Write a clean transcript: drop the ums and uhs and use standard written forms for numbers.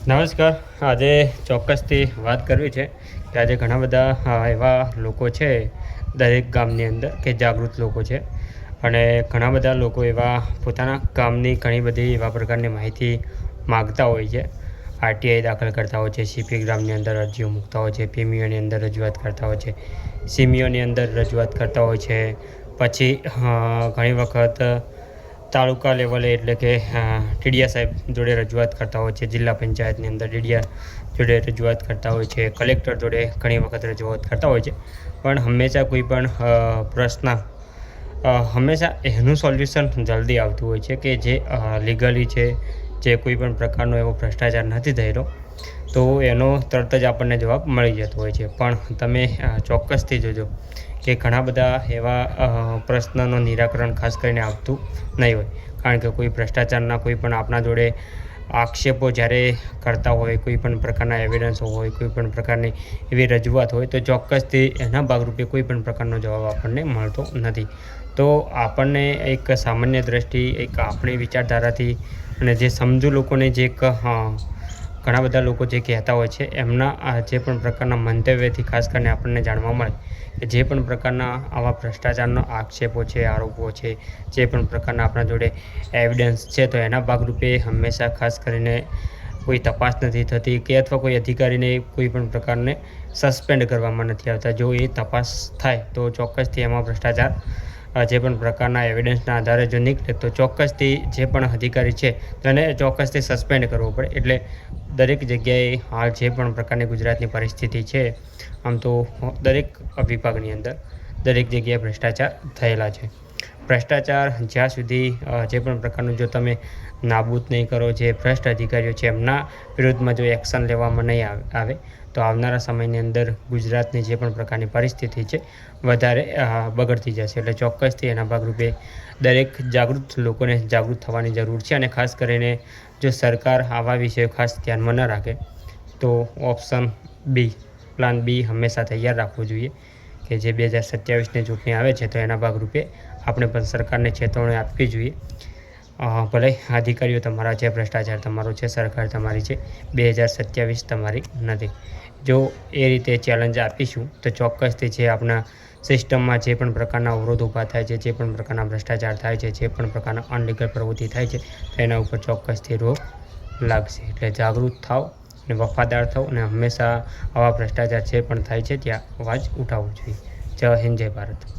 નમસ્કાર. આજે ચોક્કસથી વાત કરવી છે કે આજે ઘણા બધા એવા લોકો છે દરેક ગામની અંદર કે જાગૃત લોકો છે, અને ઘણા બધા લોકો એવા પોતાના ગામની ઘણી બધી એવા પ્રકારની માહિતી માગતા હોય છે. આરટીઆઈ દાખલ કરતા હોય છે, સીપી ગ્રામની અંદર અરજીઓ મૂકતા હોય છે, પીમીઓની અંદર રજૂઆત કરતા હોય છે, સીમીઓની અંદર રજૂઆત કરતા હોય છે. પછી ઘણી વખત તાલુકા લેવલે એટલે કે ટીડીયા સાહેબ જોડે રજૂઆત કરતા હોય છે, જિલ્લા પંચાયતની અંદર ટીડીયા જોડે રજૂઆત કરતા હોય છે, કલેક્ટર જોડે ઘણી વખત રજૂઆત કરતા હોય છે. પણ હંમેશા કોઈ પણ પ્રશ્ન હંમેશા એનું સોલ્યુશન જલ્દી આવતું હોય છે કે જે લીગલી છે, જે કોઈ પણ પ્રકારનો એવો ભ્રષ્ટાચાર નથી થયેલો, તો એનો તરત જ આપણને જવાબ મળી જતો હોય છે. પણ તમે ચોક્કસથી જોજો કે ઘણા બધા એવા પ્રશ્નનું નિરાકરણ ખાસ કરીને આવતું નહીં હોય, કારણ કે કોઈ ભ્રષ્ટાચારના કોઈ પણ આપણા જોડે આક્ષેપો જ્યારે કરતા હોય, કોઈ પણ પ્રકારના એવિડન્સો હોય, કોઈ પણ પ્રકારની એવી રજૂઆત હોય, તો ચોક્કસથી એના ભાગરૂપે કોઈ પણ પ્રકારનો જવાબ આપણને મળતો નથી. તો આપણને એક સામાન્ય દ્રષ્ટિ, એક આપણી વિચારધારાથી અને જે સમજુ લોકોને જે એક ઘણા બધા લોકો જે કહેતા હોય છે એમના જે પણ પ્રકારના મંતવ્યથી ખાસ કરીને આપણને જાણવા મળે કે જે પણ પ્રકારના આવા ભ્રષ્ટાચારનો આક્ષેપો છે, આરોપો છે, જે પણ પ્રકારના આપણા જોડે એવિડન્સ છે, તો એના ભાગરૂપે હંમેશા ખાસ કરીને કોઈ તપાસ નથી થતી કે અથવા કોઈ અધિકારીને કોઈ પણ પ્રકારને સસ્પેન્ડ કરવામાં નથી આવતા. જો એ તપાસ થાય તો ચોક્કસથી એમાં ભ્રષ્ટાચાર જે પણ પ્રકારના એવિડન્સના આધારે જો નીકળે તો ચોક્કસથી જે પણ અધિકારી છે તેને ચોક્કસથી સસ્પેન્ડ કરવો પડે. એટલે દરેક જગ્યાએ હાલ જે પણ પ્રકારની ગુજરાતની પરિસ્થિતિ છે, આમ તો દરેક વિભાગની અંદર દરેક જગ્યાએ ભ્રષ્ટાચાર થયેલા છે. ભ્રષ્ટાચાર જ્યાં સુધી જે પણ પ્રકારનું જો તમે નાબૂદ નહીં કરો, જે ભ્રષ્ટ અધિકારીઓ છે એમના વિરુદ્ધમાં જો એક્શન લેવામાં નહીં આવે તો આવનારા સમયની અંદર ગુજરાતની જે પણ પ્રકારની પરિસ્થિતિ છે વધારે બગડતી જશે. એટલે ચોક્કસથી એના ભાગરૂપે દરેક જાગૃત લોકોને જાગૃત થવાની જરૂર છે. અને ખાસ કરીને જો સરકાર આવા વિષયો ખાસ ધ્યાનમાં ન રાખે તો ઓપ્શન બી, પ્લાન બી હંમેશા તૈયાર રાખવું જોઈએ કે જે 2027ની ચૂંટણી આવે છે તો એના ભાગરૂપે આપણે પણ સરકારને ચેતવણી આપવી જોઈએ. ભલે અધિકારીઓ તમારા છે, ભ્રષ્ટાચાર તમારો છે, સરકાર તમારી છે, 2027 તમારી નથી. જો એ રીતે ચેલેન્જ આપીશું તો ચોક્કસથી જે આપણા સિસ્ટમમાં જે પણ પ્રકારના અવરોધ ઊભા થાય છે, જે પણ પ્રકારના ભ્રષ્ટાચાર થાય છે, જે પણ પ્રકારના અનલીગલ પ્રવૃત્તિ થાય છે, તેના ઉપર ચોક્કસથી રોક લાગશે. એટલે જાગૃત થાવ અને વફાદાર થાવ, અને હંમેશા આવા ભ્રષ્ટાચાર જે પણ થાય છે ત્યાં અવાજ ઉઠાવવો જોઈએ. જય હિન્દ, જય ભારત.